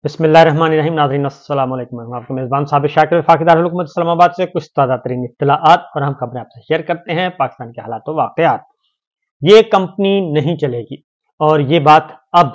बिस्मिल्लाहिर्रहमानिर्रहीम। नाज़रीन अस्सलाम वालेकुम। मैं आपका मेज़बान साबिर शाकिर वफाकी दारुल हुकूमत इस्लामाबाद से कुछ ताज़ा तरीन इत्तलाआत और हम खबरें आपसे शेयर करते हैं पाकिस्तान के हालात व वाक़यात। ये कंपनी नहीं चलेगी और ये बात अब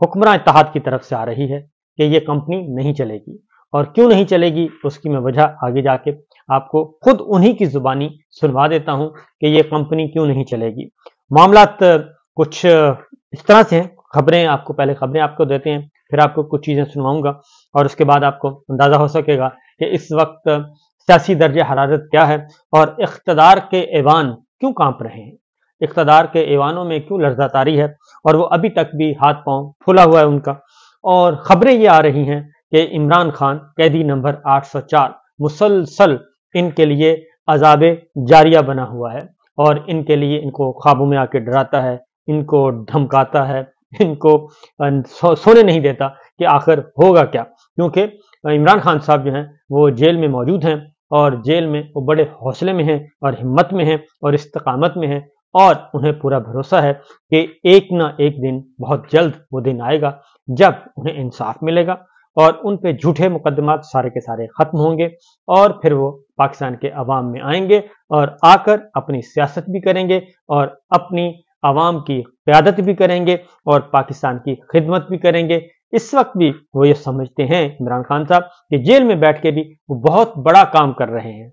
हुक्मरान इत्तेहाद की तरफ से आ रही है कि ये कंपनी नहीं चलेगी। और क्यों नहीं चलेगी उसकी मैं वजह आगे जाके आपको खुद उन्हीं की जुबानी सुनवा देता हूं कि ये कंपनी क्यों नहीं चलेगी। मामलात कुछ इस तरह से हैं। पहले खबरें आपको देते हैं, फिर आपको कुछ चीजें सुनवाऊंगा और उसके बाद आपको अंदाजा हो सकेगा कि इस वक्त सियासी दर्जे हरारत क्या है और इख्तदार के ऐवान क्यों कांप रहे हैं, इख्तदार के ऐवानों में क्यों लर्ज़ातारी है और वो अभी तक भी हाथ पांव फूला हुआ है उनका। और खबरें ये आ रही हैं कि इमरान खान कैदी नंबर 804 मुसलसल इनके लिए अजाबे जारिया बना हुआ है और इनके लिए इनको ख्वाबों में आके डराता है, इनको धमकाता है, इनको सोने नहीं देता कि आखिर होगा क्या। क्योंकि इमरान खान साहब जो हैं वो जेल में मौजूद हैं और जेल में वो बड़े हौसले में हैं और हिम्मत में हैं और इस्तकामत में हैं और उन्हें पूरा भरोसा है कि एक ना एक दिन बहुत जल्द वो दिन आएगा जब उन्हें इंसाफ मिलेगा और उन पे झूठे मुकदमात सारे के सारे खत्म होंगे और फिर वो पाकिस्तान के अवाम में आएंगे और आकर अपनी सियासत भी करेंगे और अपनी अवाम की क़यादत भी करेंगे और पाकिस्तान की खिदमत भी करेंगे। इस वक्त भी वो ये समझते हैं इमरान खान साहब कि जेल में बैठ के भी वो बहुत बड़ा काम कर रहे हैं,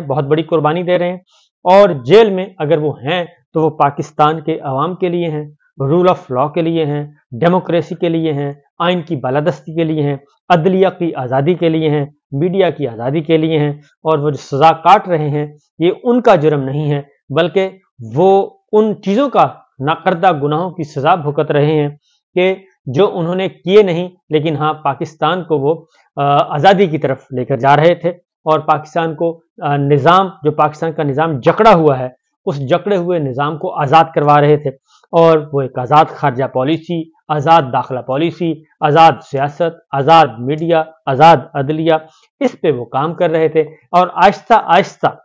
बहुत बड़ी कुर्बानी दे रहे हैं और जेल में अगर वो हैं तो वो पाकिस्तान के अवाम के लिए हैं, रूल ऑफ लॉ के लिए हैं, डेमोक्रेसी के लिए हैं, आइन की बालादस्ती के लिए हैं, अदलिया की आज़ादी के लिए हैं, मीडिया की आज़ादी के लिए हैं। और वो जो सज़ा काट रहे हैं ये उनका जुर्म नहीं है बल्कि वो उन चीज़ों का नाकर्दा गुनाहों की सज़ा भुगत रहे हैं कि जो उन्होंने किए नहीं, लेकिन हाँ पाकिस्तान को वो आज़ादी की तरफ लेकर जा रहे थे और पाकिस्तान को जो पाकिस्तान का निज़ाम जकड़ा हुआ है उस जकड़े हुए निज़ाम को आज़ाद करवा रहे थे। और वो एक आज़ाद खारजा पॉलिसी, आज़ाद दाखिला पॉलिसी, आज़ाद सियासत, आज़ाद मीडिया, आज़ाद अदलिया, इस पे वो काम कर रहे थे और आहिस्ता आहिस्ता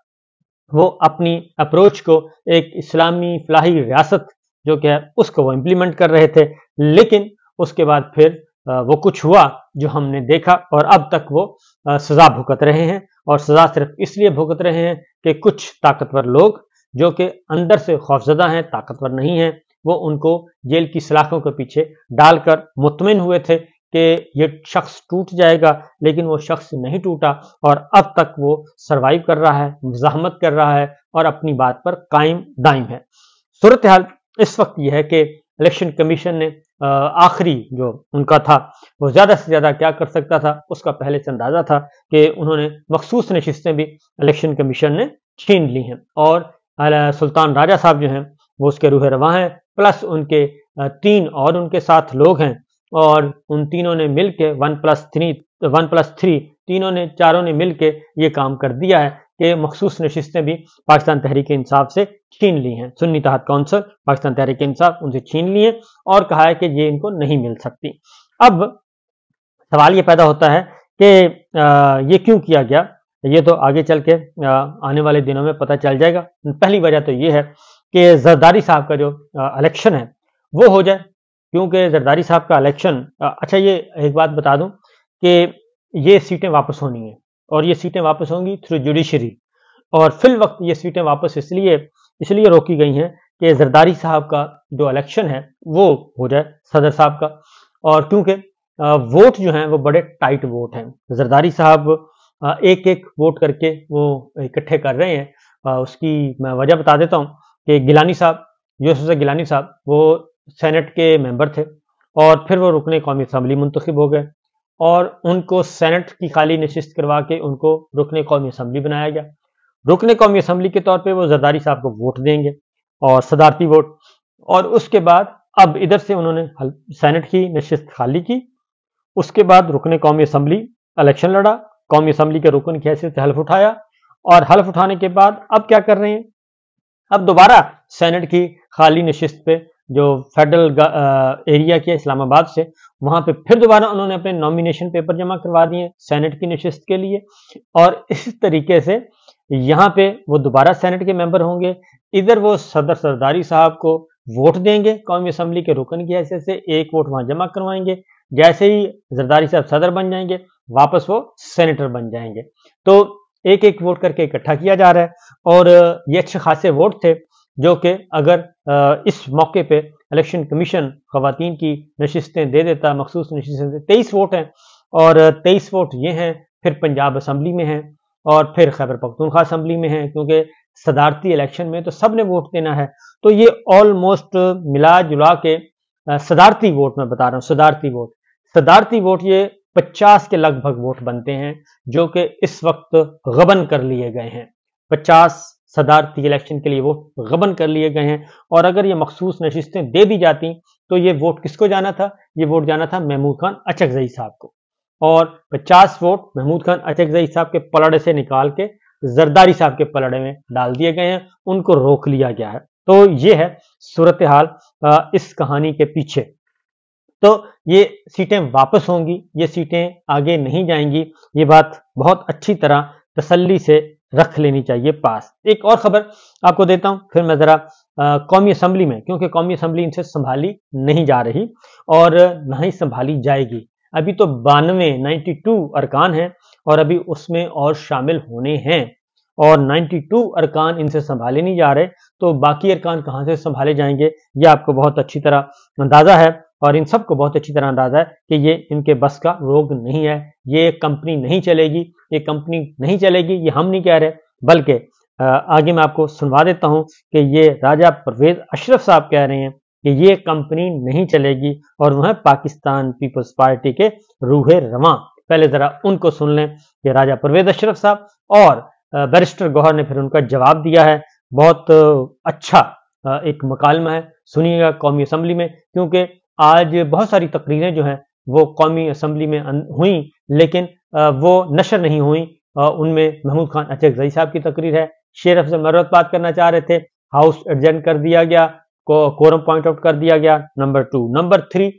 वो अपनी अप्रोच को एक इस्लामी फलाही रियासत जो कि है उसको वो इम्प्लीमेंट कर रहे थे। लेकिन उसके बाद फिर वो कुछ हुआ जो हमने देखा और अब तक वो सज़ा भुगत रहे हैं और सज़ा सिर्फ इसलिए भुगत रहे हैं कि कुछ ताकतवर लोग जो कि अंदर से खौफजदा हैं, ताकतवर नहीं हैं, वो उनको जेल की सलाखों के पीछे डालकर मुतमिन हुए थे कि ये शख्स टूट जाएगा, लेकिन वो शख्स नहीं टूटा और अब तक वो सरवाइव कर रहा है, मुज़ाहमत कर रहा है और अपनी बात पर कायम दाइम है। सूरत हाल इस वक्त यह है कि इलेक्शन कमीशन ने आखिरी जो उनका था वो ज़्यादा से ज़्यादा क्या कर सकता था उसका पहले से अंदाज़ा था कि उन्होंने मखसूस नशिस्तें भी इलेक्शन कमीशन ने छीन ली हैं और सुल्तान राजा साहब जो हैं वो उसके रूह रवां हैं, प्लस उनके 3 और उनके साथ लोग हैं और उन तीनों ने मिल के 1+3 चारों ने मिल के ये काम कर दिया है कि मखसूस नशिस्तें भी पाकिस्तान तहरीक इंसाफ से छीन ली हैं। सुन्नी इत्तेहाद कौंसिल पाकिस्तान तहरीक इंसाफ उनसे छीन ली है और कहा है कि ये इनको नहीं मिल सकती। अब सवाल ये पैदा होता है कि ये क्यों किया गया, ये तो आगे चल के आने वाले दिनों में पता चल जाएगा। पहली वजह तो ये है कि जरदारी साहब का जो इलेक्शन है वो हो जाए, क्योंकि जरदारी साहब का इलेक्शन अच्छा, ये एक बात बता दूं कि ये सीटें वापस होनी है और ये सीटें वापस होंगी थ्रू जुडिशरी और फिल वक्त ये सीटें वापस इसलिए रोकी गई हैं कि जरदारी साहब का जो इलेक्शन है वो हो जाए सदर साहब का। और क्योंकि वोट जो हैं वो बड़े टाइट वोट हैं, जरदारी साहब एक एक वोट करके वो इकट्ठे कर रहे हैं। उसकी मैं वजह बता देता हूँ कि गिलानी साहब, यूसुफ गिलानी साहब वो सेनेट के मेंबर थे और फिर वो रुकने कौमी असम्बली मुंतखब हो गए और उनको सेनेट की खाली नशिस्त करवा के उनको रुकने कौमी असम्बली बनाया गया। रुकने कौमी असम्बली के तौर पे वो जरदारी साहब को वोट देंगे और सदारती वोट, और उसके बाद अब इधर से उन्होंने सेनेट की नशिस्त खाली की, उसके बाद रुकने कौमी असम्बली इलेक्शन लड़ा, कौमी असम्बली के रुकन की हैसियत से हल्फ उठाया और हल्फ उठाने के बाद अब क्या कर रहे हैं, अब दोबारा सेनेट की खाली नशिस्त पे जो फेडरल एरिया के इस्लामाबाद से वहां पे फिर दोबारा उन्होंने अपने नॉमिनेशन पेपर जमा करवा दिए सेनेट की नशिस्त के लिए और इस तरीके से यहाँ पे वो दोबारा सेनेट के मेंबर होंगे। इधर वो सदर सरदारी साहब को वोट देंगे कौमी असम्बली के रुकन की हैसियत से, एक वोट वहां जमा करवाएंगे, जैसे ही जरदारी साहब सदर बन जाएंगे वापस वो सेनेटर बन जाएंगे। तो एक एक वोट करके इकट्ठा किया जा रहा है और ये अच्छे खासे वोट थे जो कि अगर इस मौके पे इलेक्शन कमीशन खवातीन की नशिस्तें दे देता, मखसूस नशिस्तें 23 वोट हैं और 23 वोट ये हैं, फिर पंजाब असम्बली में हैं और फिर खैबर पख्तूनख्वा असम्बली में हैं, क्योंकि सदारती इलेक्शन में तो सब ने वोट देना है। तो ये ऑलमोस्ट मिला जुला के सदारती वोट मैं बता रहा हूँ, सदारती वोट ये 50 के लगभग वोट बनते हैं जो कि इस वक्त गबन कर लिए गए हैं। 50 सदारती इलेक्शन के लिए वोट गबन कर लिए गए हैं और अगर ये मखसूस नशिस्तें दे दी जाती तो ये वोट किसको जाना था? ये वोट जाना था महमूद खान अचकजई साहब को और 50 वोट महमूद खान अचकजई साहब के पलड़े से निकाल के जरदारी साहब के पलड़े में डाल दिए गए हैं, उनको रोक लिया गया है। तो ये है सूरत हाल इस कहानी के पीछे। तो ये सीटें वापस होंगी, ये सीटें आगे नहीं जाएंगी, ये बात बहुत अच्छी तरह तसल्ली से रख लेनी चाहिए पास। एक और खबर आपको देता हूं, फिर मैं जरा कौमी असम्बली में, क्योंकि कौमी असम्बली इनसे संभाली नहीं जा रही और ना ही संभाली जाएगी। अभी तो 92 अरकान हैं और अभी उसमें और शामिल होने हैं और 92 अरकान इनसे संभाले नहीं जा रहे, तो बाकी अरकान कहां से संभाले जाएंगे ये आपको बहुत अच्छी तरह अंदाजा है और इन सबको बहुत अच्छी तरह अंदाजा है कि ये इनके बस का रोग नहीं है, ये कंपनी नहीं चलेगी, ये कंपनी नहीं चलेगी, ये हम नहीं कह रहे, बल्कि आगे मैं आपको सुनवा देता हूं कि ये राजा परवेज अशरफ साहब कह रहे हैं कि ये कंपनी नहीं चलेगी और वह पाकिस्तान पीपल्स पार्टी के रूहे रवां। पहले जरा उनको सुन लें कि राजा परवेज अशरफ साहब और बैरिस्टर गौहर ने फिर उनका जवाब दिया है। बहुत अच्छा एक मकालमा है, सुनिएगा कौमी असम्बली में, क्योंकि आज बहुत सारी तकरीरें जो हैं वो कौमी असम्बली में हुई लेकिन वो नशर नहीं हुई। उनमें महमूद खान अचकजई साहब की तकरीर है, शेर अफजल मरवत बात करना चाह रहे थे, हाउस एडजर्न कर दिया गया, कोरम पॉइंट आउट कर दिया गया, नंबर 2। नंबर 3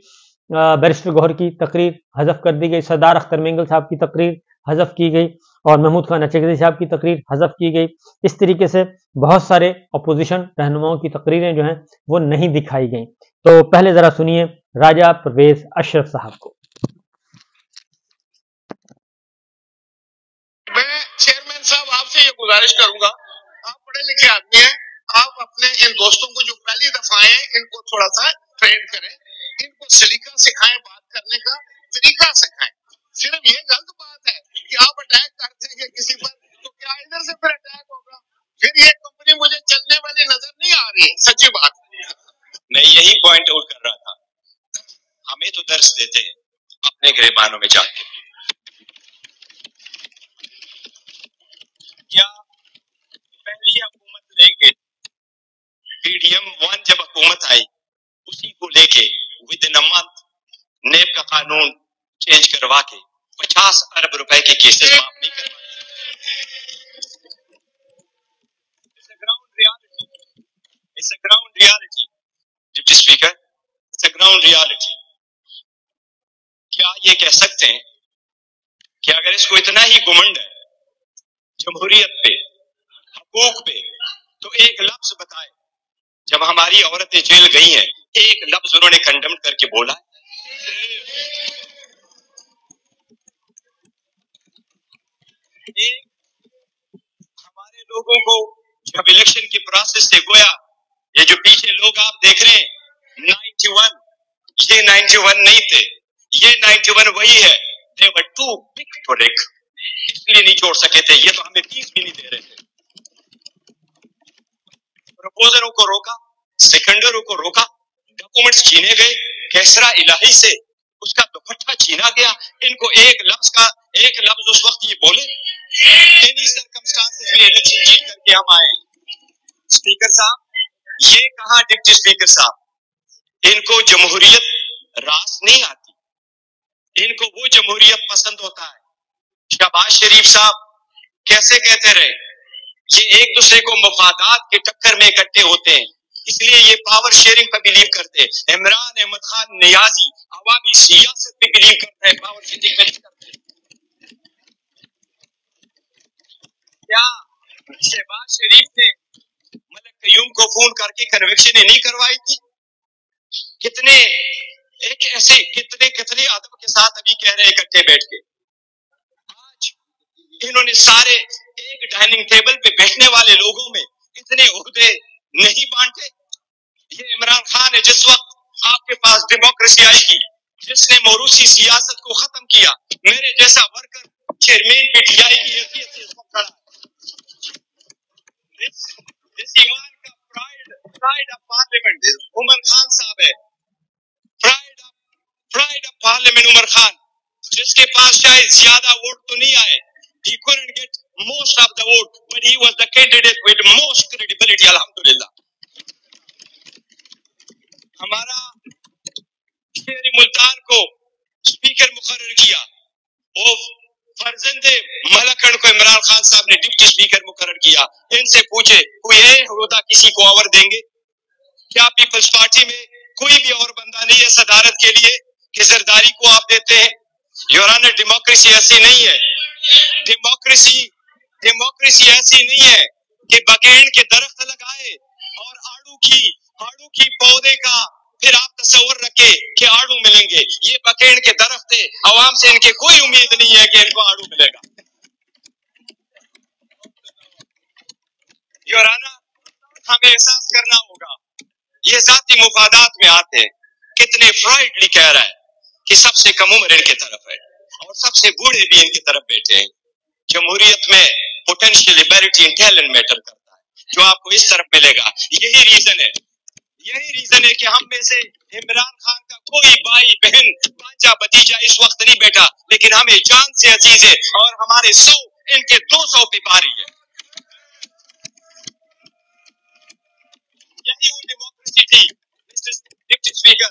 बैरिस्टर गौहर की तकरीर हजफ कर दी गई, सरदार अख्तर मेंगल साहब की तकरीर हजफ की गई और महमूद खान अचकजई साहब की तकरीर हजफ की गई। इस तरीके से बहुत सारे अपोजिशन रहनुमाओं की तकरीरें जो हैं वो नहीं दिखाई गई। तो पहले जरा सुनिए राजा परवेज अशरफ साहब को। मैं चेयरमैन साहब आपसे ये गुजारिश करूंगा, आप पढ़े लिखे आदमी हैं, आप अपने इन दोस्तों को जो पहली दफा आए इनको थोड़ा सा ट्रेन करें, इनको सलीका सिखाएं, बात करने का तरीका सिखाएं। सिर्फ ये गलत बात है कि आप अटैक कर देंगे किसी पर तो क्या इधर से फिर अटैक होगा, फिर ये कंपनी मुझे चलने वाली नजर नहीं आ रही है। सच्ची बात, मैं यही पॉइंट आउट कर रहा था। हमें तो दर्श देते हैं अपने गिरबानों में जाके। क्या पहली हुकूमत लेके पीडीएम 1 जब हुकूमत आई उसी को लेके विद इन अ मंथ नेब का कानून चेंज करवा के 50 अरब रुपए के केसेस माफ नहीं करवाए। It's a ground reality deputy speaker, it's a ground reality. क्या ये कह सकते हैं कि अगर इसको इतना ही घुमंड है जमहूरियत पे, हकूक पे, तो एक लफ्ज बताए जब हमारी औरतें जेल गई हैं, एक लफ्ज उन्होंने कंडेम करके बोला। हमारे लोगों को जब इलेक्शन की प्रोसेस से गोया, ये जो पीछे लोग आप देख रहे हैं 91, ये 91 नहीं थे, ये 91 वही है। they were too big to lick, इसलिए नहीं छोड़ सके थे, ये तो हमें 30 भी नहीं दे रहे थे। प्रपोजरों को रोका, सेकेंडरों को रोका, डॉक्यूमेंट्स छीने गए, कैसरा इलाही से उसका दुपट्टा छीना गया। इनको एक लफ्ज उस वक्त ये बोले, एनी सर्कमस्टांसेस में इलेक्शन जीत करके हम आए। स्पीकर साहब, ये कहा डिप्टी स्पीकर साहब, इनको जमहूरियत रास नहीं आती, इनको वो जमहूरियत पसंद होता है। शहबाज शरीफ साहब कैसे कहते रहे, ये एक दूसरे को मफादात के टक्कर में इकट्ठे होते हैं, इसलिए ये पावर शेयरिंग पर बिलीव करते हैं। इमरान अहमद खान नियाजी अवामी सियासत पे बिलीव करते हैं, पावर शेयरिंग पे नहीं करते। क्या शहबाज शरीफ ने मलिक कयूम को फोन करके कन्विक्शन नहीं करवाई थी? कितने एक ऐसे कितने अदब के साथ अभी कह रहे इकट्ठे बैठ के। आज इन्होंने सारे एक डाइनिंग टेबल पे बैठने वाले लोगों में इतने ओहदे नहीं बांटे। ये इमरान खान है जिस वक्त आपके पास डेमोक्रेसी आएगी, जिसने मोरूसी सियासत को खत्म किया, मेरे जैसा वर्कर चेयरमैन पीटीआई की हैसियत से इस वक्त खड़ा है। इस ईमान का pride of parliament Umar Khan sahab है। Pride of parliament Umar Khan, जिसके पास शायद ज्यादा वोट तो नहीं आए, he couldn't get most of the vote, but he was the candidate with most credibility, alhamdulillah। हमारा शेर मुल्तान को स्पीकर मुकर्रर किया, वो फर्जंदे मलकन को इमरान खान साहब ने डिप्टी स्पीकर मुकर्रर किया। इनसे पूछे कोई होदा किसी को और देंगे क्या? पीपल्स पार्टी में कोई भी और बंदा नहीं है सदारत के लिए कि जरदारी को आप देते हैं। योर ऑनर, डेमोक्रेसी ऐसी नहीं है। डेमोक्रेसी ऐसी नहीं है कि बकेन के दरख्त लगाए और आड़ू की पौधे का फिर आप तस्वर रखे कि आड़ू मिलेंगे। ये बकेन के दरख्त है, आवाम से इनके कोई उम्मीद नहीं है कि इनको आड़ू मिलेगा। योर ऑनर, हमें एहसास करना होगा ये जाती मुफादात में आते हैं। कितने फ्राइडली कह रहा है कि सबसे कम उम्र इनके तरफ है और सबसे बूढ़े भी इनकी तरफ बैठे हैं। जमहूरियत में potential ability and talent matter करता है, जो आपको इस तरफ मिलेगा। यही रीजन है कि हम में से इमरान खान का कोई भाई बहन भांजा भतीजा इस वक्त नहीं बैठा, लेकिन हमें जान से अजीज है और हमारे 100 इनके 200 पे भारी है। यही वो डेमोक्रेसी थी डिप्टी स्पीकर।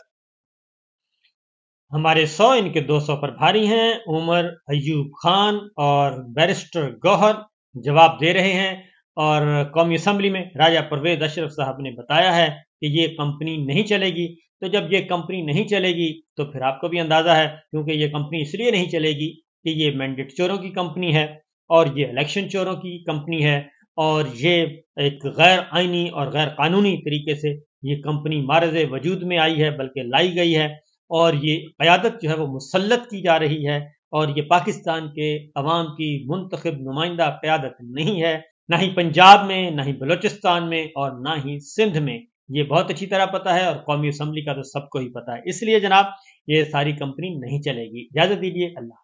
हमारे 100 इनके 200 पर भारी हैं। उमर अयूब खान और बैरिस्टर गौहर जवाब दे रहे हैं और कौमी असम्बली में राजा परवेज अशरफ साहब ने बताया है कि ये कंपनी नहीं चलेगी। तो जब ये कंपनी नहीं चलेगी तो फिर आपको भी अंदाज़ा है, क्योंकि ये कंपनी इसलिए नहीं चलेगी कि ये मैंडेट चोरों की कंपनी है और ये इलेक्शन चोरों की कंपनी है और ये एक गैर आइनी और गैर कानूनी तरीके से ये कंपनी मारज़ वजूद में आई है, बल्कि लाई गई है और ये क़यादत जो है वो मुसल्लत की जा रही है और ये पाकिस्तान के अवाम की मुंतखब नुमाइंदा क़यादत नहीं है, ना ही पंजाब में, ना ही बलूचिस्तान में और ना ही सिंध में। ये बहुत अच्छी तरह पता है और कौमी असम्बली का तो सबको ही पता है। इसलिए जनाब ये सारी कंपनी नहीं चलेगी। इजाज़त दीजिए, अल्लाह।